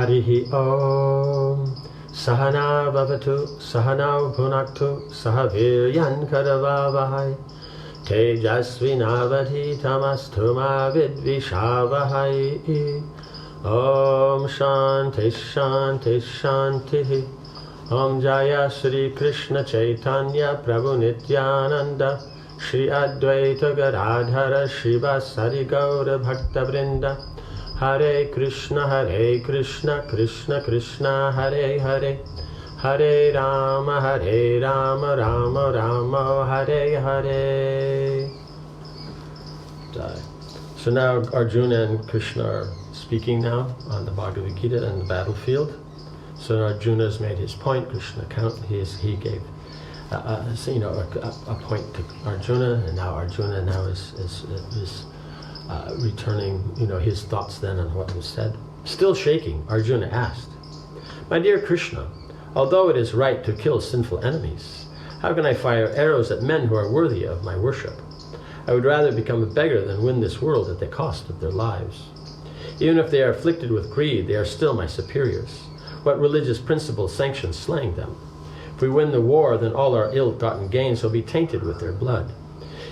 Harihi Om. Sahana Bhavatu, Sahanau Bhunaktu, Sahaviryan Karavavahai. Tejasvinavadhi Tamastu Ma Vidvishavahai. Om Shanti Shanti Shanti. Om Jaya Shri Krishna Chaitanya Prabhu Nityananda Shri Advaita Gadadhara Shivasari Gaura Bhakta Vrinda. Hare Krishna Krishna Krishna Hare Hare. Hare Rama Rama Rama Hare Hare. So now Arjuna and Krishna are speaking now on the Bhagavad Gita and the battlefield. So Arjuna has made his point. Krishna he gave a point to Arjuna, and now Arjuna is returning his thoughts then on what was said. Still shaking, Arjuna asked, "My dear Krishna, although it is right to kill sinful enemies, how can I fire arrows at men who are worthy of my worship? I would rather become a beggar than win this world at the cost of their lives. Even if they are afflicted with greed, they are still my superiors. What religious principle sanctions slaying them? If we win the war, then all our ill-gotten gains will be tainted with their blood.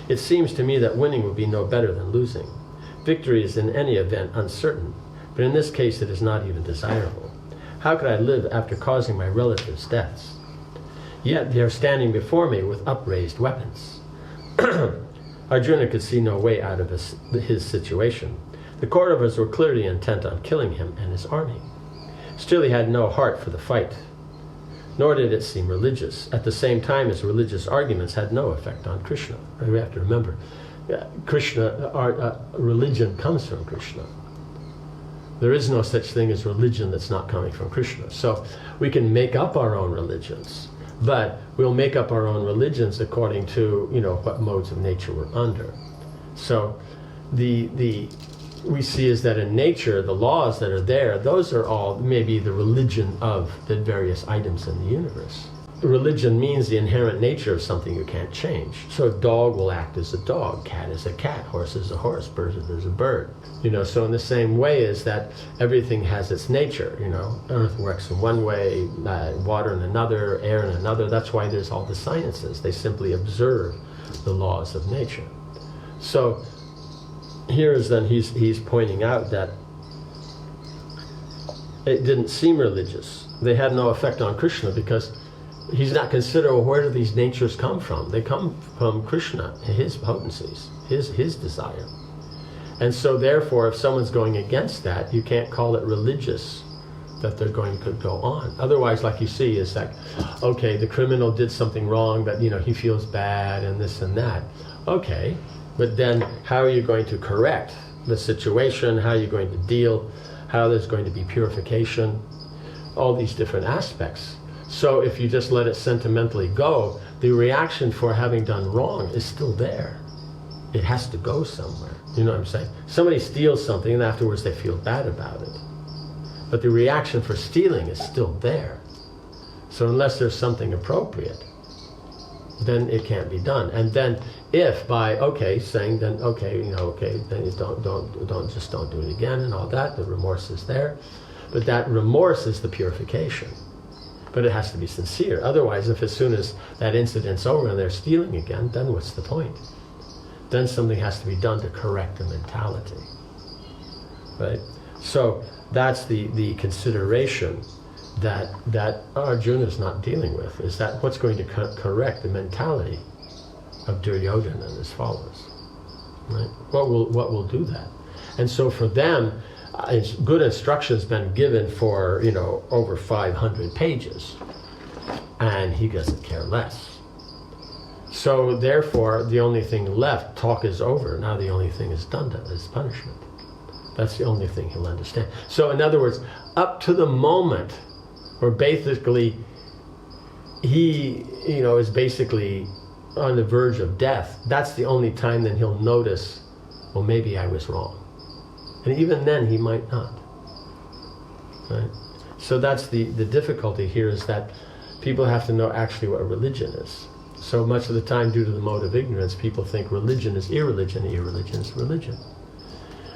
It seems to me that winning would be no better than losing. Victory is in any event uncertain, but in this case it is not even desirable. How could I live after causing my relatives' deaths? Yet they are standing before me with upraised weapons." Arjuna could see no way out of his situation. The Kauravas were clearly intent on killing him and his army. Still, he had no heart for the fight, nor did it seem religious. At the same time, his religious arguments had no effect on Krishna. We have to remember, religion comes from Krishna. There is no such thing as religion that's not coming from Krishna. So we can make up our own religions, but we'll make up our own religions according to what modes of nature we're under. So we see is that in nature, the laws that are there, those are all maybe the religion of the various items in the universe. Religion means the inherent nature of something you can't change. So a dog will act as a dog, cat is a cat, horse is a horse, bird is a bird. So in the same way is that everything has its nature. Earth works in one way, water in another, air in another. That's why there's all the sciences. They simply observe the laws of nature. So here is then he's pointing out that it didn't seem religious. They had no effect on Krishna because he's not considering where do these natures come from. They come from Krishna, his potencies, his desire. And so therefore, if someone's going against that, you can't call it religious that they're going to go on. Otherwise, like you see, is that, okay, the criminal did something wrong, but he feels bad and this and that. Okay, but then how are you going to correct the situation? How are you going to deal? How there's going to be purification? All these different aspects. So if you just let it sentimentally go, the reaction for having done wrong is still there. It has to go somewhere. You know what I'm saying? Somebody steals something and afterwards they feel bad about it. But the reaction for stealing is still there. So unless there's something appropriate, then it can't be done. And then if by saying then then you don't do it again and all that, the remorse is there. But that remorse is the purification. But it has to be sincere. Otherwise, if as soon as that incident's over and they're stealing again, then what's the point? Then something has to be done to correct the mentality. Right? So that's the consideration that Arjuna is not dealing with, is that what's going to correct the mentality of Duryodhana and his followers. Right? What will do that? And so for them, good instruction's been given for over 500 pages, and he doesn't care less. So therefore, the only thing left, talk is over. Now the only thing is done is punishment. That's the only thing he'll understand. So in other words, up to the moment where basically he is basically on the verge of death, that's the only time then he'll notice, well, maybe I was wrong. And even then, he might not. Right? So that's the difficulty here, is that people have to know actually what religion is. So much of the time, due to the mode of ignorance, people think religion is irreligion, irreligion is religion.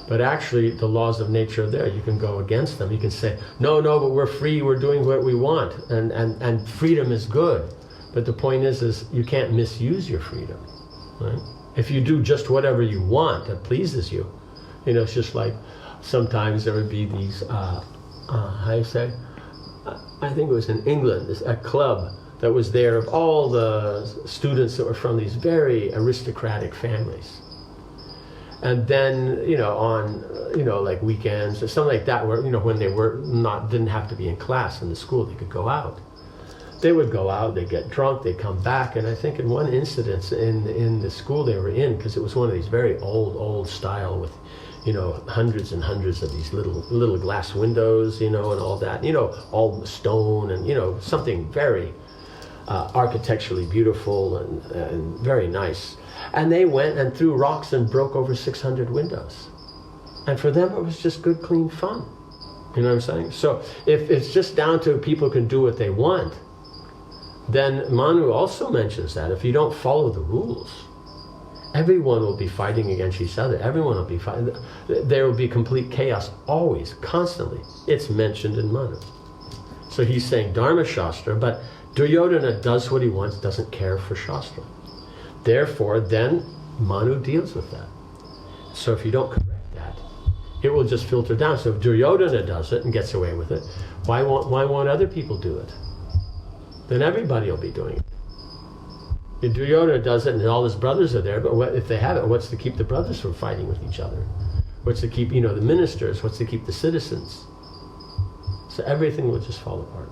But actually, the laws of nature are there. You can go against them. You can say, no, but we're free, we're doing what we want, and freedom is good. But the point is you can't misuse your freedom, right? If you do just whatever you want that pleases you, it's just like sometimes there would be these, how do you say? I think it was in England, a club that was there of all the students that were from these very aristocratic families. And then, on, like weekends or something like that, where, when they didn't have to be in class in the school, they could go out. They would go out, they'd get drunk, they'd come back, and I think in one incident in the school they were in, because it was one of these very old style with, hundreds and hundreds of these little glass windows, and all that, all stone and, something very architecturally beautiful and very nice. And they went and threw rocks and broke over 600 windows. And for them, it was just good, clean fun. You know what I'm saying? So if it's just down to people can do what they want, then Manu also mentions that if you don't follow the rules, everyone will be fighting against each other. Everyone will be fighting. There will be complete chaos always, constantly. It's mentioned in Manu. So he's saying Dharma Shastra, but Duryodhana does what he wants, doesn't care for Shastra. Therefore, then Manu deals with that. So if you don't correct that, it will just filter down. So if Duryodhana does it and gets away with it, why won't other people do it? Then everybody will be doing it. If Duryodhana does it and all his brothers are there, but if they have it, what's to keep the brothers from fighting with each other? What's to keep, the ministers? What's to keep the citizens? So everything will just fall apart.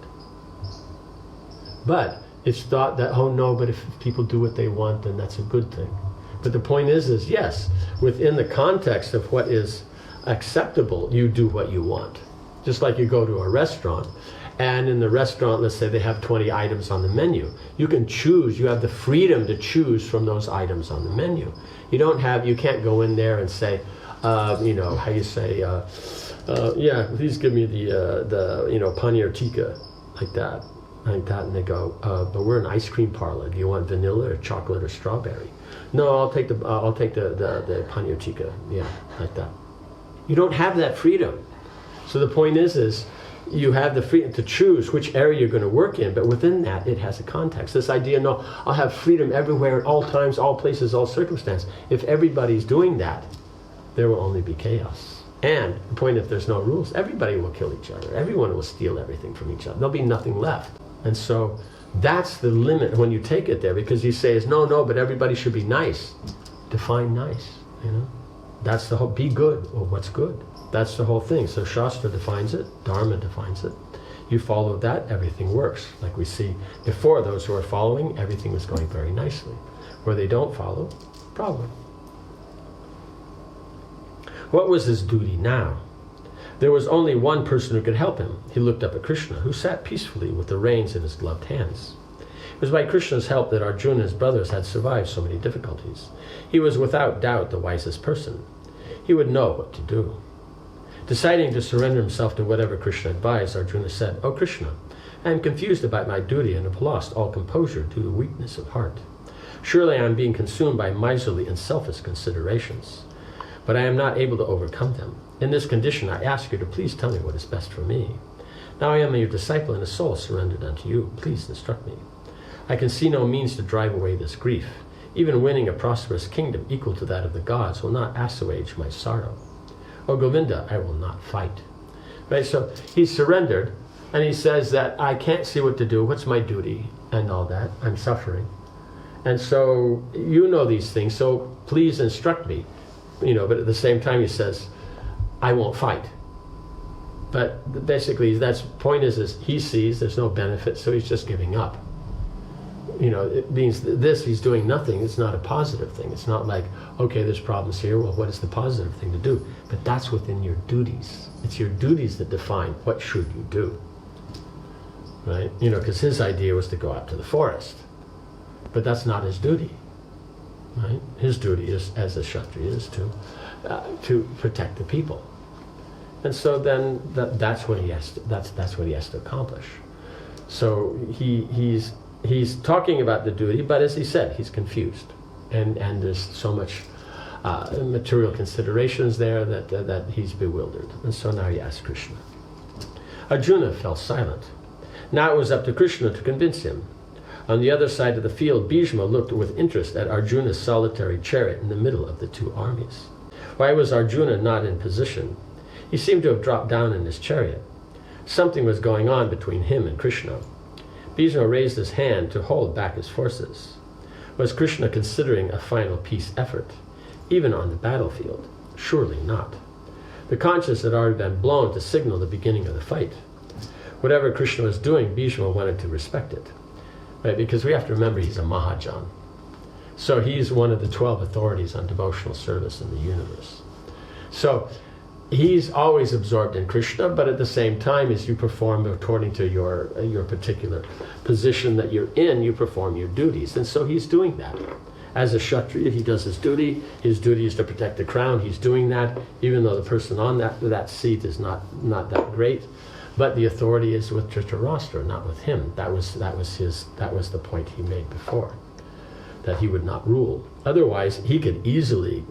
But it's thought that, oh no, but if people do what they want, then that's a good thing. But the point is yes, within the context of what is acceptable, you do what you want. Just like you go to a restaurant, and in the restaurant, let's say they have 20 items on the menu. You can choose, you have the freedom to choose from those items on the menu. You can't go in there and say, how you say, yeah, please give me the paneer tikka, like that, and they go, but we're an ice cream parlor. Do you want vanilla or chocolate or strawberry? No, I'll take the paneer tikka, yeah, like that. You don't have that freedom. So the point is you have the freedom to choose which area you're going to work in, but within that, it has a context. This idea, no, I'll have freedom everywhere, at all times, all places, all circumstances. If everybody's doing that, there will only be chaos. And the point, if there's no rules, everybody will kill each other. Everyone will steal everything from each other. There'll be nothing left. And so that's the limit when you take it there, because you say, no, but everybody should be nice. Define nice, That's the whole, be good. Well, what's good? That's the whole thing. So Shastra defines it, Dharma defines it. You follow that, everything works. Like we see before, those who are following, everything was going very nicely. Where they don't follow, problem. What was his duty now? There was only one person who could help him. He looked up at Krishna, who sat peacefully with the reins in his gloved hands. It was by Krishna's help that Arjuna and his brothers had survived so many difficulties. He was without doubt the wisest person. He would know what to do. Deciding to surrender himself to whatever Krishna advised, Arjuna said, "O Krishna, I am confused about my duty and have lost all composure due to weakness of heart. Surely I am being consumed by miserly and selfish considerations, but I am not able to overcome them. In this condition, I ask you to please tell me what is best for me. Now I am your disciple and a soul surrendered unto you. Please instruct me. I can see no means to drive away this grief. Even winning a prosperous kingdom equal to that of the gods will not assuage my sorrow. O Govinda, I will not fight." Right, so he surrendered, and he says that I can't see what to do, what's my duty, and all that, I'm suffering. And so you know these things, so please instruct me. But at the same time he says, I won't fight. But basically, that's point is he sees there's no benefit, so he's just giving up. It means this, he's doing nothing. It's not a positive thing. It's not like, okay, there's problems here. Well, what is the positive thing to do? But that's within your duties. It's your duties that define what should you do. Right? Because his idea was to go out to the forest. But that's not his duty. Right? His duty is, as a Kshatriya, is to protect the people. And so then that's what he has to, that's what he has to accomplish. So he's talking about the duty, but as he said, he's confused, and there's so much material considerations there that he's bewildered. And so now he asks Krishna. Arjuna fell silent. Now it was up to Krishna to convince him. On the other side of the field, Bhishma looked with interest at Arjuna's solitary chariot in the middle of the two armies. Why was Arjuna not in position? He seemed to have dropped down in his chariot. Something was going on between him and Krishna. Bhishma raised his hand to hold back his forces. Was Krishna considering a final peace effort, even on the battlefield? Surely not. The conches had already been blown to signal the beginning of the fight. Whatever Krishna was doing, Bhishma wanted to respect it. Right? Because we have to remember he's a Mahajan. So he's one of the 12 authorities on devotional service in the universe. So he's always absorbed in Krishna, but at the same time, as you perform according to your particular position that you're in, you perform your duties. And so he's doing that. As a Kshatriya, he does his duty. His duty is to protect the crown. He's doing that, even though the person on that seat is not that great. But the authority is with Dhritarashtra, not with him. That was the point he made before, that he would not rule. Otherwise, he could easily,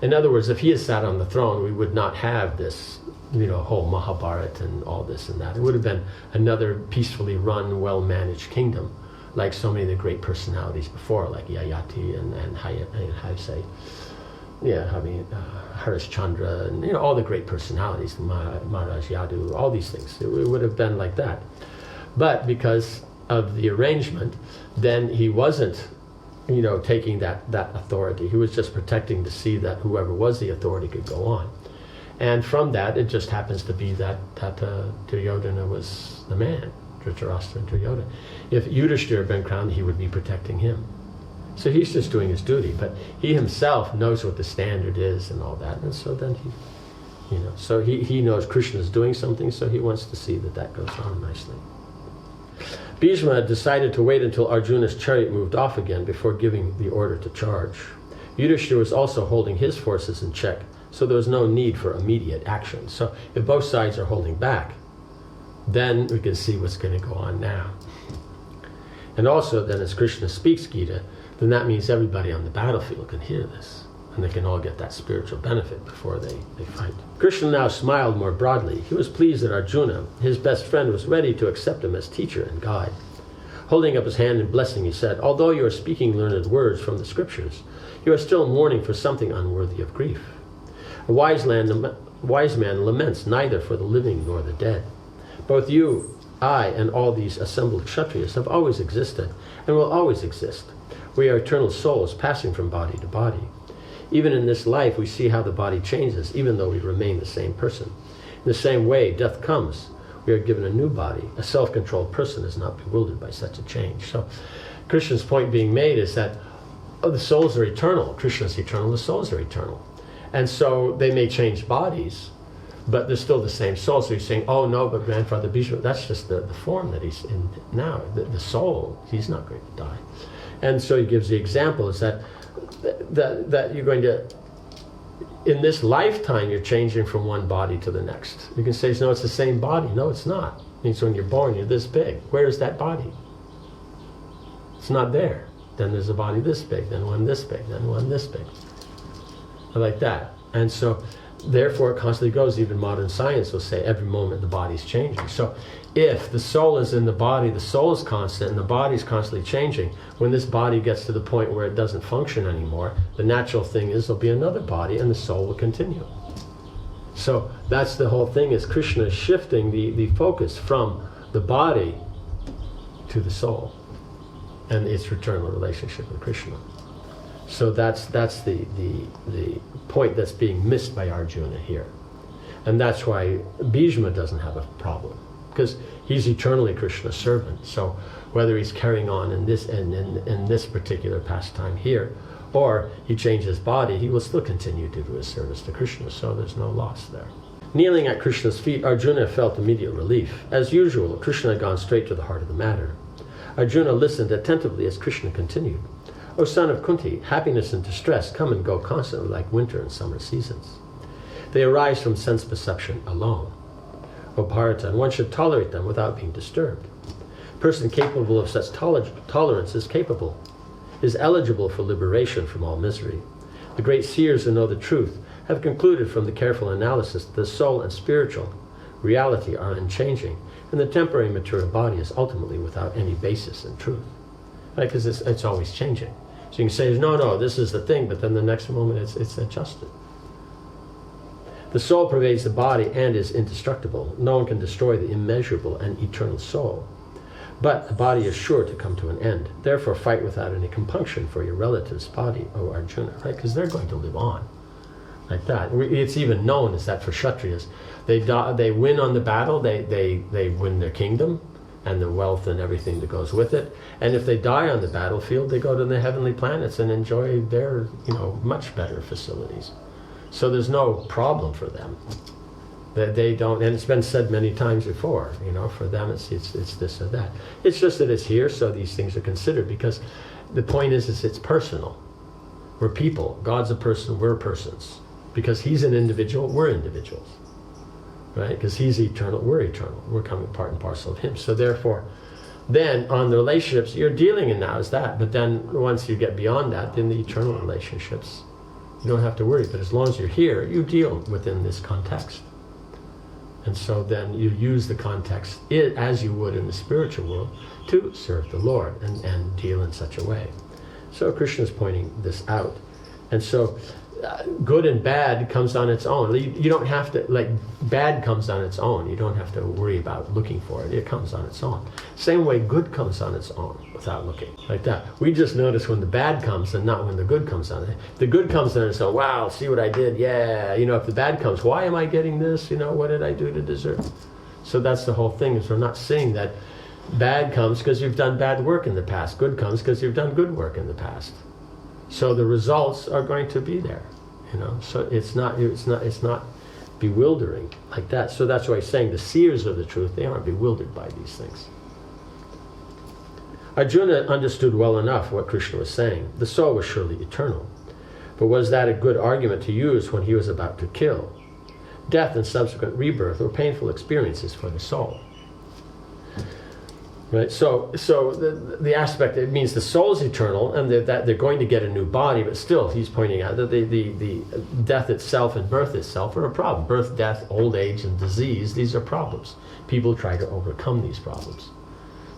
in other words, if he had sat on the throne, we would not have this, whole Mahabharata and all this and that. It would have been another peacefully run, well-managed kingdom, like so many of the great personalities before, like Yayati and Harishchandra, and all the great personalities, Maharaj Yadu, all these things. It would have been like that. But because of the arrangement, then he wasn't taking that authority. He was just protecting to see that whoever was the authority could go on. And from that, it just happens to be that Duryodhana was the man, Dhritarashtra and Duryodhana. If Yudhishthira had been crowned, he would be protecting him. So he's just doing his duty, but he himself knows what the standard is and all that. And so then he knows Krishna's doing something, so he wants to see that goes on nicely. Bhishma had decided to wait until Arjuna's chariot moved off again before giving the order to charge. Yudhishthira was also holding his forces in check, so there was no need for immediate action. So if both sides are holding back, then we can see what's going to go on now. And also then as Krishna speaks Gita, then that means everybody on the battlefield can hear this, and they can all get that spiritual benefit before they fight. Krishna now smiled more broadly. He was pleased that Arjuna, his best friend, was ready to accept him as teacher and guide. Holding up his hand in blessing, he said, "Although you are speaking learned words from the scriptures, you are still mourning for something unworthy of grief. A wise man laments neither for the living nor the dead. Both you, I, and all these assembled Kshatriyas have always existed and will always exist. We are eternal souls passing from body to body. Even in this life, we see how the body changes, even though we remain the same person. In the same way, death comes. We are given a new body. A self-controlled person is not bewildered by such a change." So Krishna's point being made is that the souls are eternal. Krishna's eternal, the souls are eternal. And so they may change bodies, but they're still the same soul. So he's saying, oh no, but Grandfather Bhishma, that's just the form that he's in now. The soul, he's not going to die. And so he gives the example is that you're going to, in this lifetime, you're changing from one body to the next. You can say, no, it's the same body. No, it's not. It means when you're born, you're this big. Where is that body? It's not there. Then there's a body this big, then one this big, then one this big. Like that. And so, therefore, it constantly goes. Even modern science will say every moment the body's changing. So if the soul is in the body, the soul is constant, and the body's constantly changing. When this body gets to the point where it doesn't function anymore, the natural thing is there'll be another body and the soul will continue. So that's the whole thing, is Krishna is shifting the focus from the body to the soul and its eternal relationship with Krishna. So that's the point that's being missed by Arjuna here. And that's why Bhishma doesn't have a problem, because he's eternally Krishna's servant. So whether he's carrying on in this particular pastime here, or he changed his body, he will still continue to do his service to Krishna, so there's no loss there. Kneeling at Krishna's feet, Arjuna felt immediate relief. As usual, Krishna had gone straight to the heart of the matter. Arjuna listened attentively as Krishna continued. O son of Kunti, happiness and distress come and go constantly like winter and summer seasons. They arise from sense perception alone. O Bharata, and one should tolerate them without being disturbed. A person capable of such tolerance is eligible for liberation from all misery. The great seers who know the truth have concluded from the careful analysis that the soul and spiritual reality are unchanging, and the temporary material body is ultimately without any basis in truth. Right? Because it's always changing. So you can say, no, this is the thing, but then the next moment it's adjusted. The soul pervades the body and is indestructible. No one can destroy the immeasurable and eternal soul. But the body is sure to come to an end. Therefore, fight without any compunction for your relative's body, O Arjuna, right? Because they're going to live on like that. It's even known as that for Kshatriyas. They win on the battle, they win their kingdom and the wealth and everything that goes with it. And if they die on the battlefield, they go to the heavenly planets and enjoy their, much better facilities. So there's no problem for them. That they don't, and it's been said many times before, for them it's this or that. It's just that it's here, so these things are considered, because the point is it's personal. We're people. God's a person, we're persons. Because he's an individual, we're individuals. Right? Because he's eternal, we're eternal. We're coming part and parcel of him. So therefore, then on the relationships, you're dealing in now as that. But then once you get beyond that, then the eternal relationships, you don't have to worry. But as long as you're here, you deal within this context. And so then you use the context as you would in the spiritual world to serve the Lord and deal in such a way. So Krishna is pointing this out. And so good and bad comes on its own. You don't have to, bad comes on its own. You don't have to worry about looking for it. It comes on its own. Same way good comes on its own without looking, like that. We just notice when the bad comes and not when the good comes on it. The good comes on its own. Wow, see what I did? Yeah. If the bad comes, why am I getting this? What did I do to deserve? So that's the whole thing, is we're not saying that bad comes because you've done bad work in the past. Good comes because you've done good work in the past. So the results are going to be there, So it's not bewildering like that. So that's why he's saying the seers of the truth, they aren't bewildered by these things. Arjuna understood well enough what Krishna was saying. The soul was surely eternal. But was that a good argument to use when he was about to kill? Death and subsequent rebirth were painful experiences for the soul. Right, so the aspect, it means the soul is eternal and that they're going to get a new body, but still he's pointing out that the death itself and birth itself are a problem. Birth, death, old age, and disease, these are problems. People try to overcome these problems.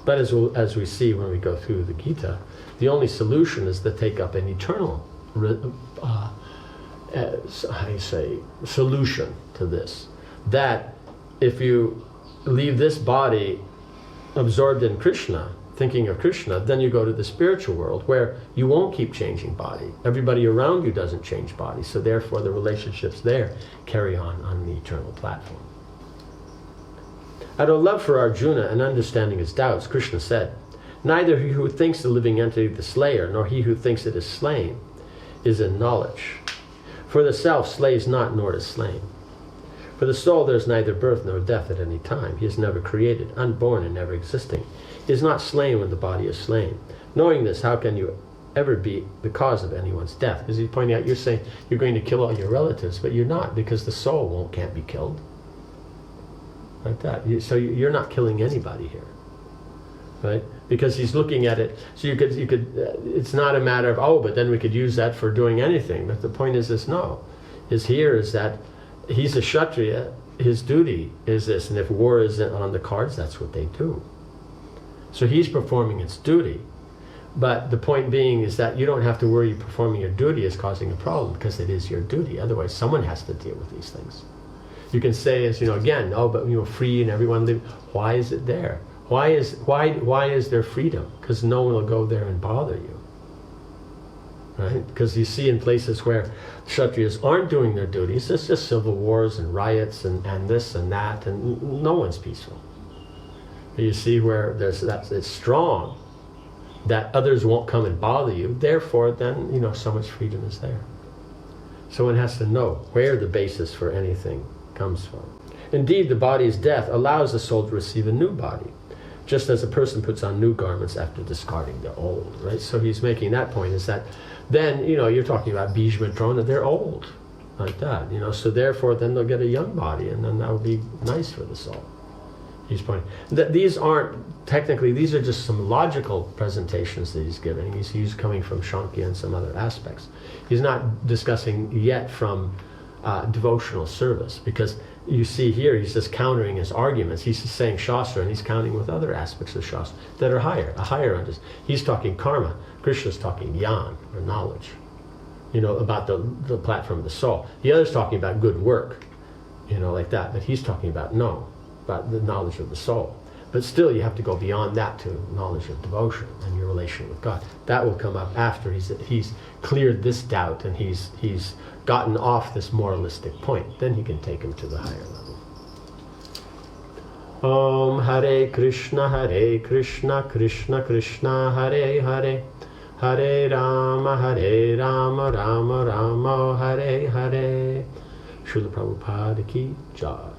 But as we see when we go through the Gita, the only solution is to take up an eternal solution to this. That if you leave this body absorbed in Krishna, thinking of Krishna, then you go to the spiritual world where you won't keep changing body. Everybody around you doesn't change body, so therefore the relationships there carry on the eternal platform. Out of love for Arjuna and understanding his doubts, Krishna said, "Neither he who thinks the living entity the slayer, nor he who thinks it is slain, is in knowledge. For the self slays not, nor is slain. For the soul there is neither birth nor death at any time. He is never created, unborn and never existing. He is not slain when the body is slain. Knowing this, how can you ever be the cause of anyone's death?" Because he's pointing out, you're saying you're going to kill all your relatives, but you're not, because the soul can't be killed. Like that. So you're not killing anybody here. Right? Because he's looking at it, so you could. It's not a matter of, but then we could use that for doing anything. But the point is this, is that he's a Kshatriya, his duty is this, and if war is on the cards, that's what they do. So he's performing its duty. But the point being is that you don't have to worry performing your duty is causing a problem, because it is your duty. Otherwise, someone has to deal with these things. You can say, but free and everyone live. Why is it there? Why is there freedom? Because no one will go there and bother you. Right? Because you see in places where Kshatriyas aren't doing their duties, it's just civil wars and riots and this and that, and no one's peaceful. But you see where it's strong, that others won't come and bother you, therefore then, so much freedom is there. So one has to know where the basis for anything comes from. Indeed, the body's death allows the soul to receive a new body, just as a person puts on new garments after discarding the old, right? So he's making that point, is that then, you're talking about Bhishma and Drona, they're old, like that, so therefore then they'll get a young body, and then that will be nice for the soul. He's pointing. These aren't, technically, these are just some logical presentations that he's giving. He's coming from Shankya and some other aspects. He's not discussing yet from devotional service, because you see here he's just countering his arguments. He's just saying Shastra, and he's counting with other aspects of Shastra that are higher, a higher understanding. He's talking karma. Krishna's talking jnana, or knowledge, about the platform of the soul. The other's talking about good work, like that. But he's talking about the knowledge of the soul. But still, you have to go beyond that to knowledge of devotion and your relation with God. That will come up after he's cleared this doubt and he's gotten off this moralistic point. Then he can take him to the higher level. Om Hare Krishna, Krishna Krishna, Hare Hare, Hare Rama, Rama Rama, Hare Hare. Srila Prabhupada ki jai.